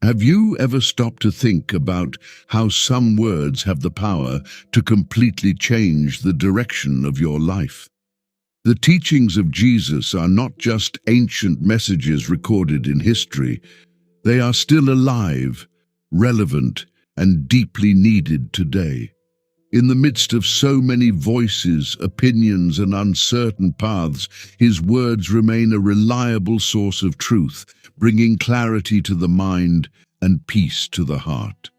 Have you ever stopped to think about how some words have the power to completely change the direction of your life? The teachings of Jesus are not just ancient messages recorded in history. They are still alive, relevant, and deeply needed today. In the midst of so many voices, opinions, and uncertain paths, his words remain a reliable source of truth, bringing clarity to the mind and peace to the heart.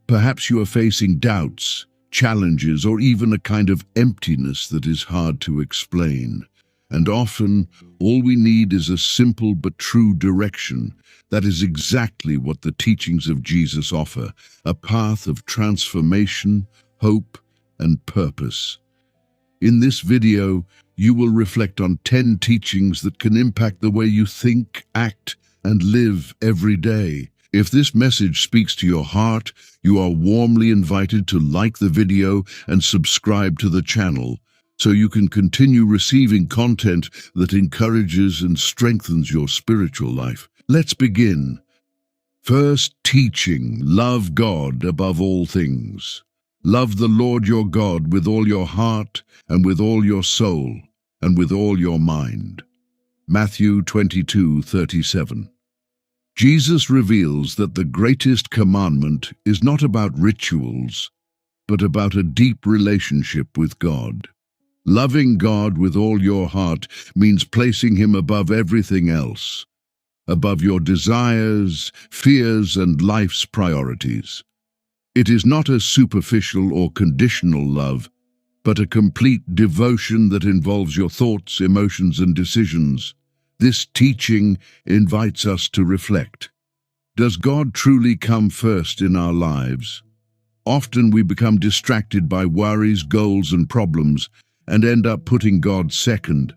Perhaps you are facing doubts, challenges, or even a kind of emptiness that is hard to explain. And often, all we need is a simple but true direction. That is exactly what the teachings of Jesus offer, a path of transformation, hope, and purpose. In this video, you will reflect on 10 teachings that can impact the way you think, act, and live every day. If this message speaks to your heart, you are warmly invited to like the video and subscribe to the channel, so you can continue receiving content that encourages and strengthens your spiritual life. Let's begin. First teaching, love God above all things. Love the Lord your God with all your heart and with all your soul and with all your mind. Matthew 22:37. Jesus reveals that the greatest commandment is not about rituals, but about a deep relationship with God. Loving God with all your heart means placing Him above everything else, above your desires, fears, and life's priorities. It is not a superficial or conditional love, but a complete devotion that involves your thoughts, emotions, and decisions. This teaching invites us to reflect. Does God truly come first in our lives? Often we become distracted by worries, goals, and problems, and end up putting God second.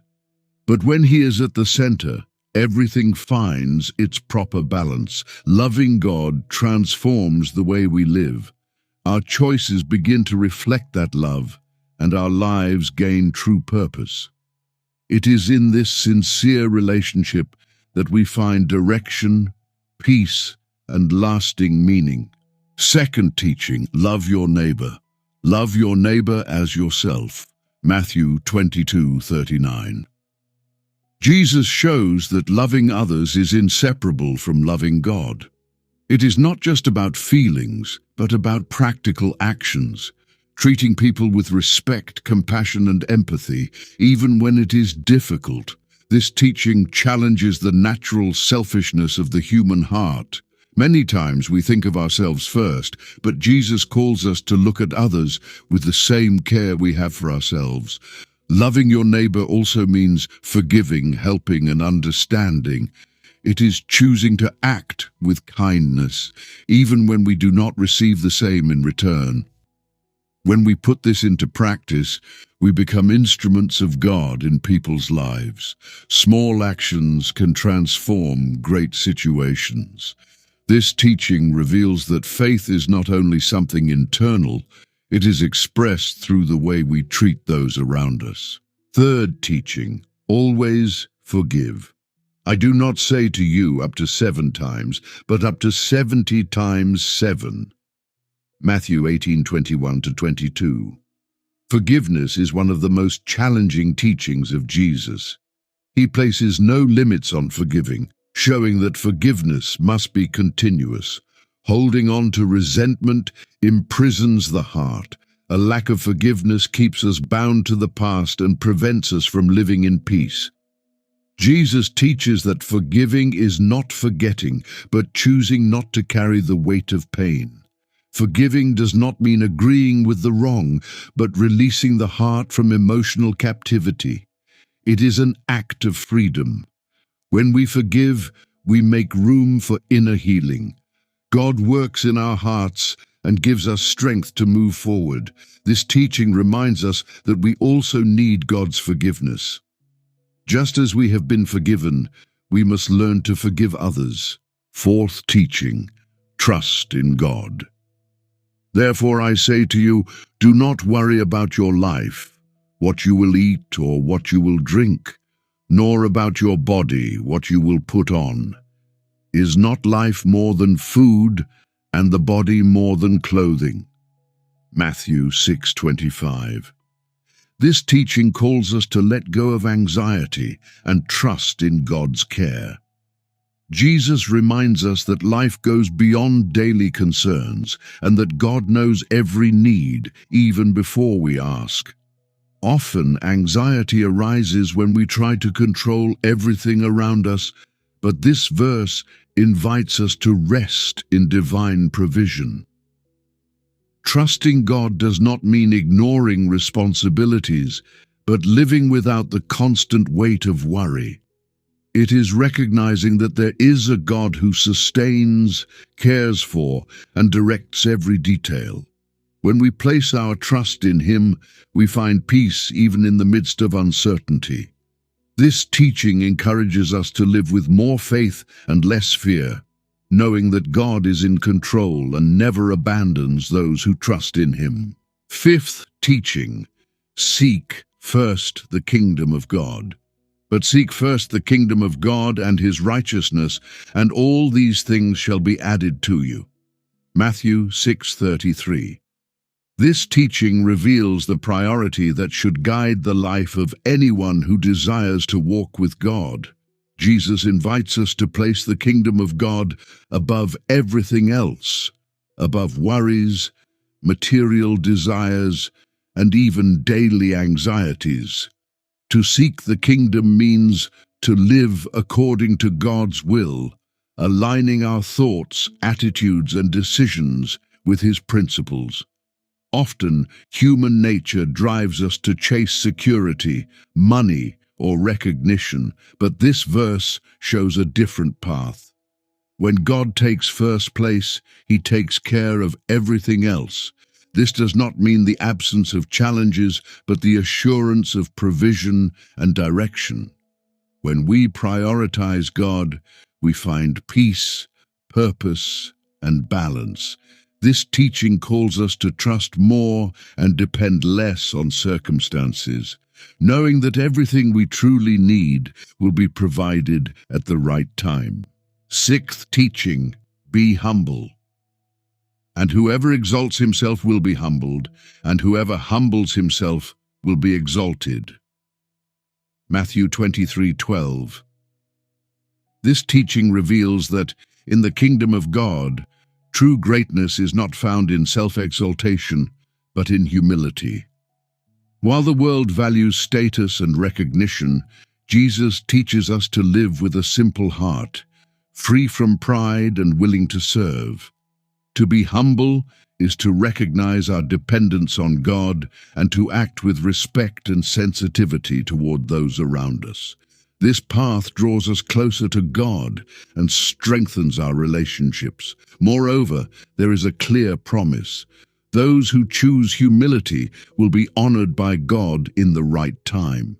But when He is at the center, everything finds its proper balance. Loving God transforms the way we live. Our choices begin to reflect that love, and our lives gain true purpose. It is in this sincere relationship that we find direction, peace, and lasting meaning. Second teaching, love your neighbor. Love your neighbor as yourself. Matthew 22:39. Jesus shows that loving others is inseparable from loving God. It is not just about feelings, but about practical actions, treating people with respect, compassion, and empathy, even when it is difficult. This teaching challenges the natural selfishness of the human heart. Many times we think of ourselves first, but Jesus calls us to look at others with the same care we have for ourselves. Loving your neighbor also means forgiving, helping, and understanding. It is choosing to act with kindness, even when we do not receive the same in return. When we put this into practice, we become instruments of God in people's lives. Small actions can transform great situations. This teaching reveals that faith is not only something internal, it is expressed through the way we treat those around us. Third teaching, always forgive. I do not say to you up to 7 times, but up to 70 times 7. Matthew 18:21-22. Forgiveness is one of the most challenging teachings of Jesus. He places no limits on forgiving, showing that forgiveness must be continuous. Holding on to resentment imprisons the heart. A lack of forgiveness keeps us bound to the past and prevents us from living in peace. Jesus teaches that forgiving is not forgetting, but choosing not to carry the weight of pain. Forgiving does not mean agreeing with the wrong, but releasing the heart from emotional captivity. It is an act of freedom. When we forgive, we make room for inner healing. God works in our hearts and gives us strength to move forward. This teaching reminds us that we also need God's forgiveness. Just as we have been forgiven, we must learn to forgive others. Fourth teaching, trust in God. Therefore I say to you, do not worry about your life, what you will eat or what you will drink, nor about your body, what you will put on. Is not life more than food, and the body more than clothing? Matthew 6:25. This teaching calls us to let go of anxiety and trust in God's care. Jesus reminds us that life goes beyond daily concerns and that God knows every need, even before we ask. Often, anxiety arises when we try to control everything around us, but this verse invites us to rest in divine provision. Trusting God does not mean ignoring responsibilities, but living without the constant weight of worry. It is recognizing that there is a God who sustains, cares for, and directs every detail. When we place our trust in Him, we find peace even in the midst of uncertainty. This teaching encourages us to live with more faith and less fear, knowing that God is in control and never abandons those who trust in Him. Fifth teaching: seek first the kingdom of God. But seek first the kingdom of God and His righteousness, and all these things shall be added to you. Matthew 6:33. This teaching reveals the priority that should guide the life of anyone who desires to walk with God. Jesus invites us to place the kingdom of God above everything else, above worries, material desires, and even daily anxieties. To seek the kingdom means to live according to God's will, aligning our thoughts, attitudes, and decisions with His principles. Often, human nature drives us to chase security, money, or recognition, but this verse shows a different path. When God takes first place, He takes care of everything else. This does not mean the absence of challenges, but the assurance of provision and direction. When we prioritize God, we find peace, purpose, and balance. This teaching calls us to trust more and depend less on circumstances, knowing that everything we truly need will be provided at the right time. Sixth teaching: be humble. And whoever exalts himself will be humbled, and whoever humbles himself will be exalted. Matthew 23:12. This teaching reveals that, in the kingdom of God, true greatness is not found in self-exaltation, but in humility. While the world values status and recognition, Jesus teaches us to live with a simple heart, free from pride and willing to serve. To be humble is to recognize our dependence on God and to act with respect and sensitivity toward those around us. This path draws us closer to God and strengthens our relationships. Moreover, there is a clear promise. Those who choose humility will be honored by God in the right time.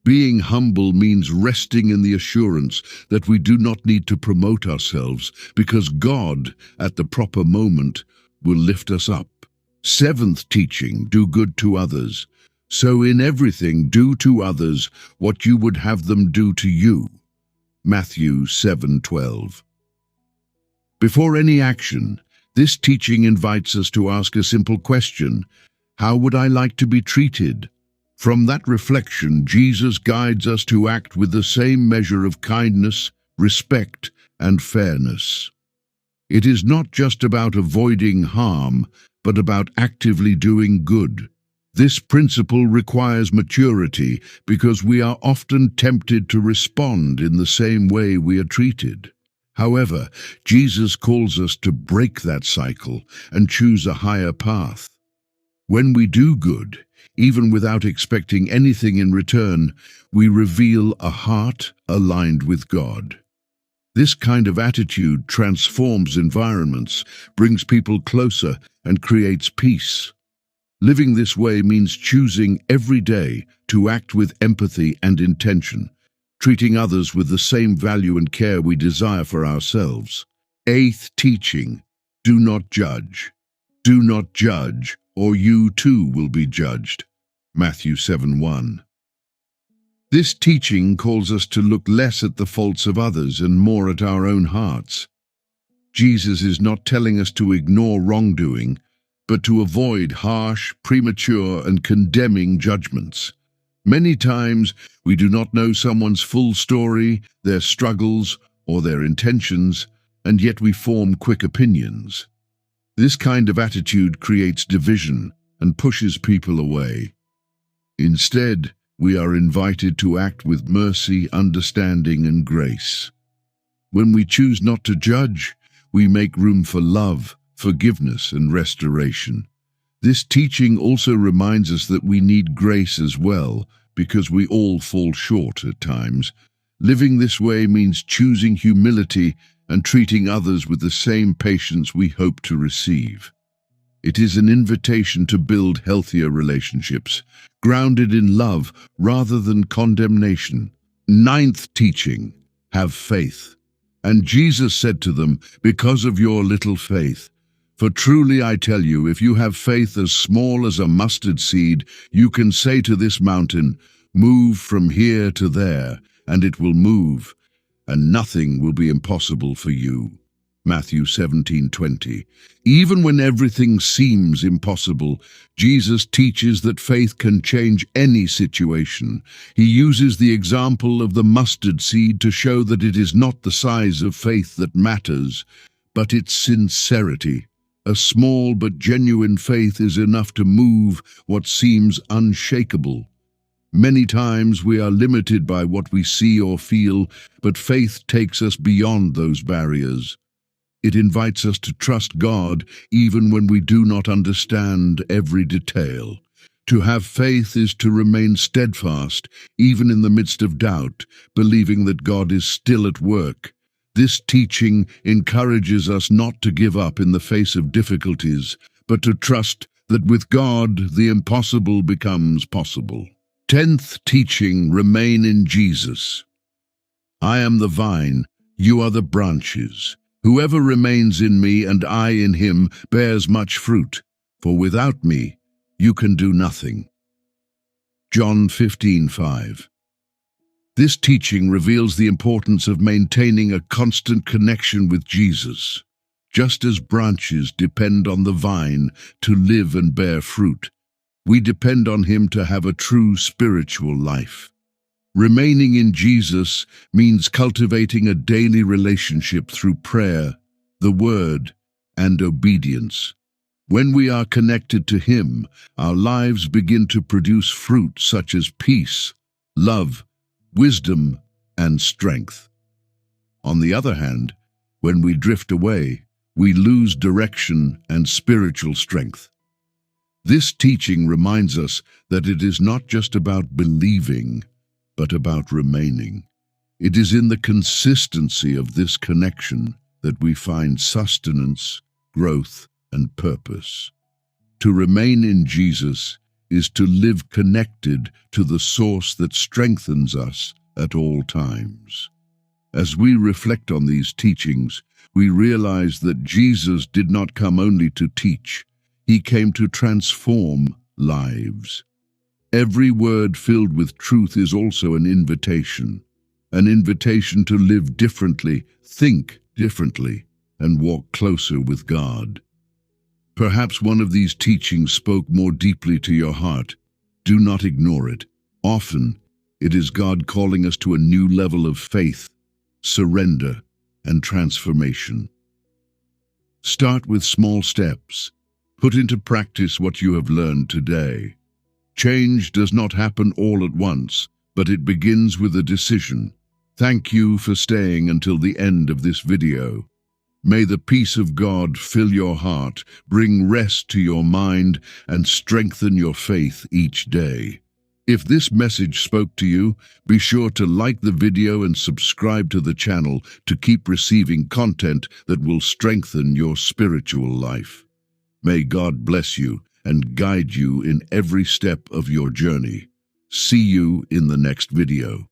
Being humble means resting in the assurance that we do not need to promote ourselves, because God, at the proper moment, will lift us up. Seventh teaching: do good to others. So in everything, do to others what you would have them do to you. Matthew 7:12. Before any action, this teaching invites us to ask a simple question: how would I like to be treated? From that reflection, Jesus guides us to act with the same measure of kindness, respect, and fairness. It is not just about avoiding harm, but about actively doing good. This principle requires maturity because we are often tempted to respond in the same way we are treated. However, Jesus calls us to break that cycle and choose a higher path. When we do good, even without expecting anything in return, we reveal a heart aligned with God. This kind of attitude transforms environments, brings people closer, and creates peace. Living this way means choosing every day to act with empathy and intention, treating others with the same value and care we desire for ourselves. Eighth teaching: do not judge. Do not judge, or you too will be judged. Matthew 7:1. This teaching calls us to look less at the faults of others and more at our own hearts. Jesus is not telling us to ignore wrongdoing, but to avoid harsh, premature, and condemning judgments. Many times, we do not know someone's full story, their struggles, or their intentions, and yet we form quick opinions. This kind of attitude creates division and pushes people away. Instead, we are invited to act with mercy, understanding, and grace. When we choose not to judge, we make room for love, forgiveness, and restoration. This teaching also reminds us that we need grace as well, because we all fall short at times. Living this way means choosing humility and treating others with the same patience we hope to receive. It is an invitation to build healthier relationships, grounded in love rather than condemnation. Ninth teaching, have faith. And Jesus said to them, because of your little faith. For truly I tell you, if you have faith as small as a mustard seed, you can say to this mountain, move from here to there, and it will move, and nothing will be impossible for you. Matthew 17:20. Even when everything seems impossible, Jesus teaches that faith can change any situation. He uses the example of the mustard seed to show that it is not the size of faith that matters, but its sincerity. A small but genuine faith is enough to move what seems unshakable. Many times we are limited by what we see or feel, but faith takes us beyond those barriers. It invites us to trust God even when we do not understand every detail. To have faith is to remain steadfast, even in the midst of doubt, believing that God is still at work. This teaching encourages us not to give up in the face of difficulties, but to trust that with God the impossible becomes possible. 10th teaching, remain in Jesus. I am the vine, you are the branches. Whoever remains in me and I in him bears much fruit, for without me you can do nothing. John 15:5. This teaching reveals the importance of maintaining a constant connection with Jesus. Just as branches depend on the vine to live and bear fruit, we depend on him to have a true spiritual life. Remaining in Jesus means cultivating a daily relationship through prayer, the Word, and obedience. When we are connected to Him, our lives begin to produce fruit such as peace, love, wisdom, and strength. On the other hand, when we drift away, we lose direction and spiritual strength. This teaching reminds us that it is not just about believing, but about remaining. It is in the consistency of this connection that we find sustenance, growth, and purpose. To remain in Jesus is to live connected to the source that strengthens us at all times. As we reflect on these teachings, we realize that Jesus did not come only to teach, he came to transform lives. Every word filled with truth is also an invitation to live differently, think differently, and walk closer with God. Perhaps one of these teachings spoke more deeply to your heart. Do not ignore it. Often, it is God calling us to a new level of faith, surrender, and transformation. Start with small steps. Put into practice what you have learned today. Change does not happen all at once, but it begins with a decision. Thank you for staying until the end of this video. May the peace of God fill your heart, bring rest to your mind, and strengthen your faith each day. If this message spoke to you, be sure to like the video and subscribe to the channel to keep receiving content that will strengthen your spiritual life. May God bless you and guide you in every step of your journey. See you in the next video.